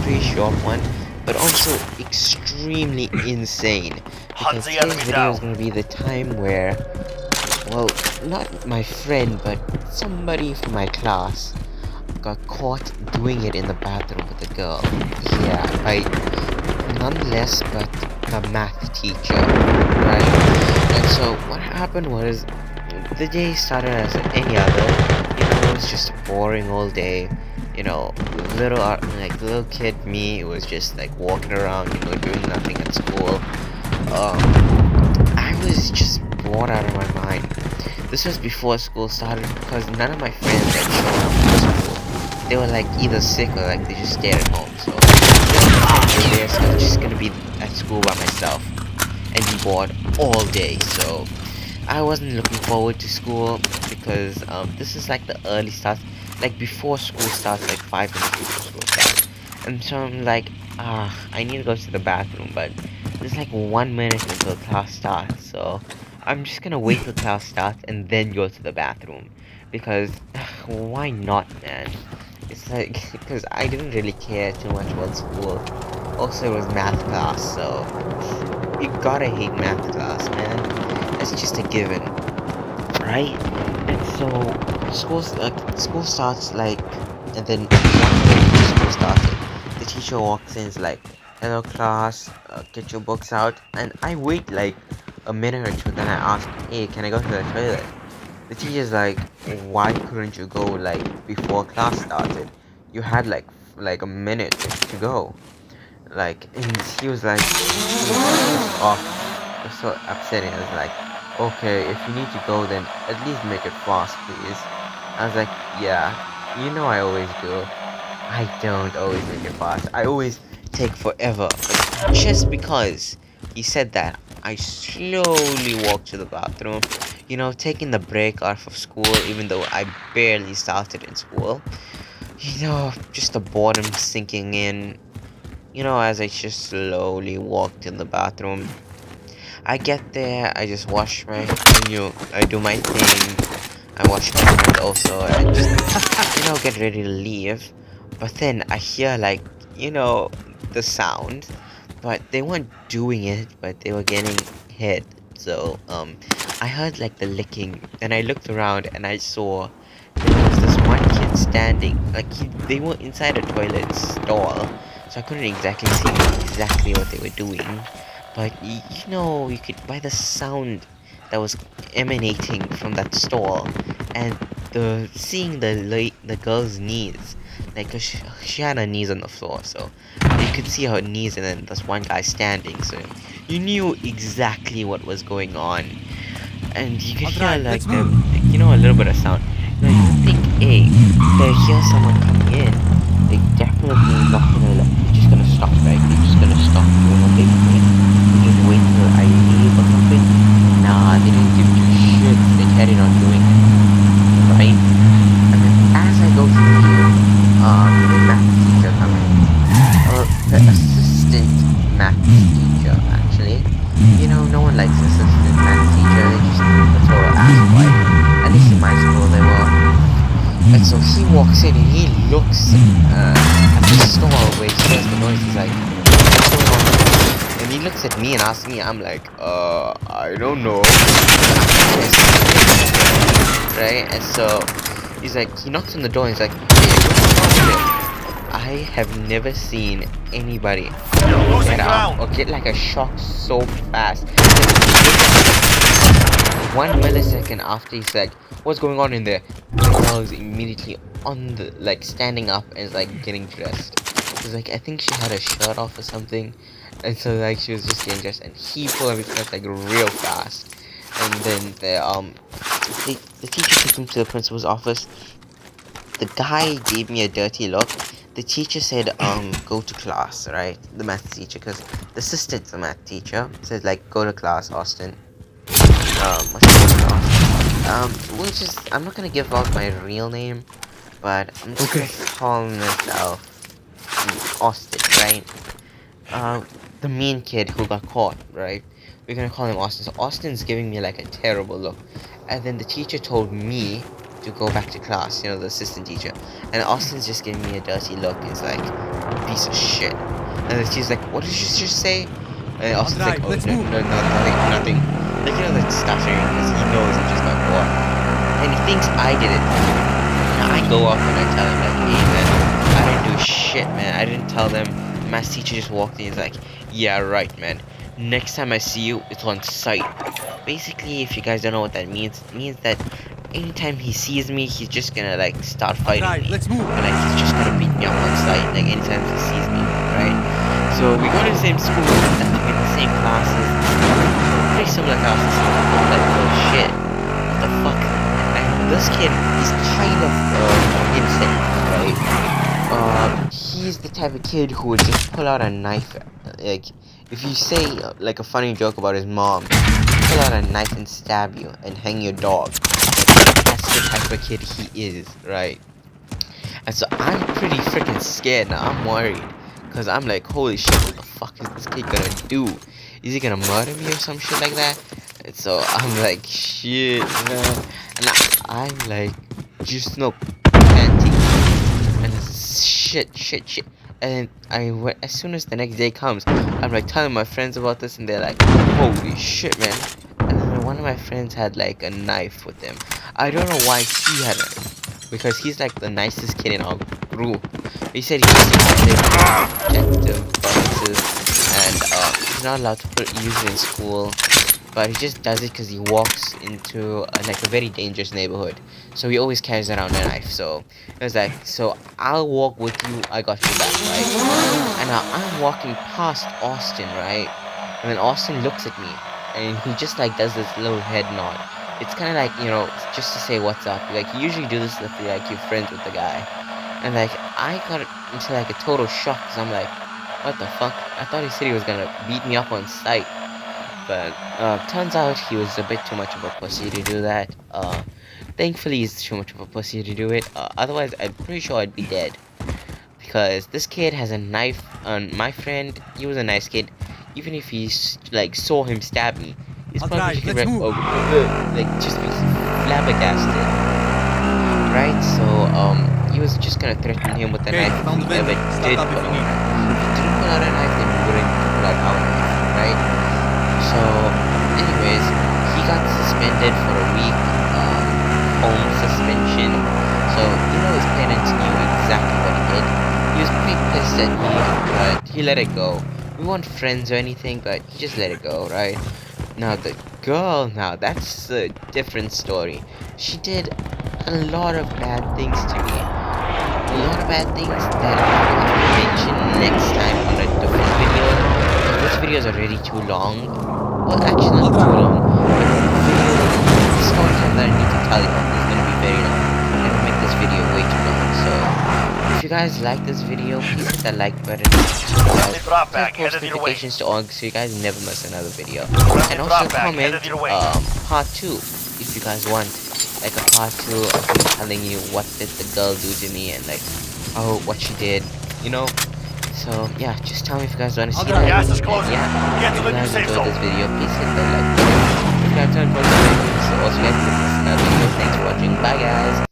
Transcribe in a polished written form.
pretty short one, but also extremely insane. Hunt Because the today's enemy video is down. going to be the time where, well, not my friend, but somebody from my class got caught doing it in the bathroom with a girl. Yeah, by none less but the math teacher, right? And so what happened was the day started as any other. It was just boring all day. Little kid me, it was just like walking around, doing nothing at school. I was just bored out of my mind. This was before school started because none of my friends had shown up for school. They were like either sick or like they just stayed at home. So I was just gonna be at school by myself and be bored all day. So I wasn't looking forward to school because this is like the early start, like before school starts, like 5 minutes before school starts. And so I'm like, I need to go to the bathroom, but there's like 1 minute until class starts, so I'm just gonna wait till class starts and then go to the bathroom because why not, man? It's like because I didn't really care too much about school. Also, it was math class, so you gotta hate math class, man. That's just a given, right? And so school starts like, and then 1 minute before school started, the teacher walks in, is like, "Hello class, get your books out." And I wait like a minute or two, then I ask, "Hey, can I go to the toilet?" The teacher's like, "Why couldn't you go like before class started? You had like a minute to go." Like, and he was like, he was off. It was so upsetting. I was like, "Okay, if you need to go, then at least make it fast, please." I was like, "Yeah, I always do. I don't always make it fast. I always take forever." But just because he said that, I slowly walked to the bathroom. Taking the break out of school, even though I barely started in school. Just the boredom sinking in. As I just slowly walked in the bathroom. I get there, I just wash my, I do my thing. I wash my hands also, and just, get ready to leave. But then I hear, like, the sound, but they weren't doing it, but they were getting hit. So, I heard, like, the licking, and I looked around and I saw there was this one kid standing, like, they were inside a toilet stall, so I couldn't exactly see exactly what they were doing. But you could by the sound that was emanating from that stall, and seeing the girl's knees, like 'cause she had her knees on the floor, so you could see her knees, and then there's one guy standing, so you knew exactly what was going on, and you could hear Alright, like let's move. a little bit of sound. You would think, hey, if they hear someone coming in, they definitely not gonna they're just gonna stop, right? They're just gonna stop doing what they're doing and just wait till I leave or something. Nah, they didn't give two shits. They carried on doing it, right? And then as I go to leave, the math teacher comes in. The assistant math teacher, actually. No one likes assistant math teacher. They just a total asswipe. At least in my school, they were. And so he walks in and he looks at the store where he hears the noise. He's like, "What's going on here?" And he looks at me and asks me. I'm like, I don't know. Right? And so he's like, he knocks on the door and he's like, "Hey, what's wrong with it?" I have never seen anybody You're get losing up ground. or get like a shock so fast. 1 millisecond after he's like, "What's going on in there?" The girl is immediately on the standing up and is like getting dressed. Cause like I think she had a shirt off or something, and so like she was just getting dressed, and he pulled everything up like real fast. And then the teacher took him to the principal's office. The guy gave me a dirty look. The teacher said, go to class, right? The math teacher, because the assistant's the math teacher, said, like, go to class, Austin. What's his name, Austin? Which is, I'm not gonna give out my real name, but I'm just Okay. gonna call myself Austin, right? The mean kid who got caught, right? We're gonna call him Austin. So Austin's giving me like a terrible look. And then the teacher told me to go back to class, you know, the assistant teacher. And Austin's just giving me a dirty look. It's like, piece of shit. And then she's like, what did you just say? And Austin's like, oh, no, nothing. Like, you know, like stuttering because he knows he just got caught. And he thinks I did it. And I go up and I tell him, like, hey, man, I didn't do shit, man. I didn't tell them. Math teacher just walked in. He's like, yeah, right, man. Next time I see you, it's on sight. Basically, if you guys don't know what that means, it means that anytime he sees me, he's just gonna like start fighting me. Let's move. And like he's just gonna beat me up on sight, like anytime he sees me, right? So we go to the same school, in the same classes, pretty similar classes. Like, oh shit, what the fuck? And this kid is kind of insane, right? He's the type of kid who would just pull out a knife, like. If you say like a funny joke about his mom, he'll pull out a knife and stab you and hang your dog. That's the type of kid he is, right? And so I'm pretty freaking scared now. I'm worried. Because I'm like, holy shit, what the fuck is this kid gonna do? Is he gonna murder me or some shit like that? And so I'm like, shit, man. And I'm like, just no panty. And shit. And I went, as soon as the next day comes, I'm like telling my friends about this, and they're like, holy shit, man. And then one of my friends had like a knife with him. I don't know why he had it, because he's like the nicest kid in our group. He said he used to objective purposes, and he's not allowed to use it in school. But he just does it because he walks into like a very dangerous neighborhood. So he always carries around a knife. So it was like, so I'll walk with you, I got your back, right? And now I'm walking past Austin, right? And then Austin looks at me, and he just like does this little head nod. It's kind of like, you know, just to say what's up. Like, you usually do this if you're like you're friends with the guy. And like, I got into like a total shock because I'm like, what the fuck? I thought he said he was gonna beat me up on sight. But turns out he was a bit too much of a pussy to do that. Thankfully he's too much of a pussy to do it. Otherwise I'm pretty sure I'd be dead. Because this kid has a knife on my friend. He was a nice kid. Even if he like saw him stab me, he's probably just like just be flabbergasted. Right? So he was just gonna threaten him with a knife if he ever did pull out a knife. If he didn't pull out a knife, then he wouldn't pull out our knife, right? So, anyways, he got suspended for a week, home suspension. So, you know, his parents knew exactly what he did. He was pretty pissed at me, but he let it go. We weren't friends or anything, but he just let it go, right? Now, the girl, that's a different story. She did a lot of bad things to me. A lot of bad things that I will have to mention next time on a different video. This video is already too long. Well, actually not too long, but the story that I need to tell you is going to be very long. I'm going to make this video way too long, so if you guys like this video, please hit that like button, turn post notifications to on so you guys never miss another video, and also comment part 2 if you guys want, like a part 2 of me telling you what did the girl do to me and like what she did, you know. So yeah, just tell me if you guys want to see that. Gas is closing. Yeah, Get if to you the new guys safe enjoyed zone. this video, please hit the like button. Subscribe to my channel, so also guys, this is another video. Thanks for watching. Bye guys.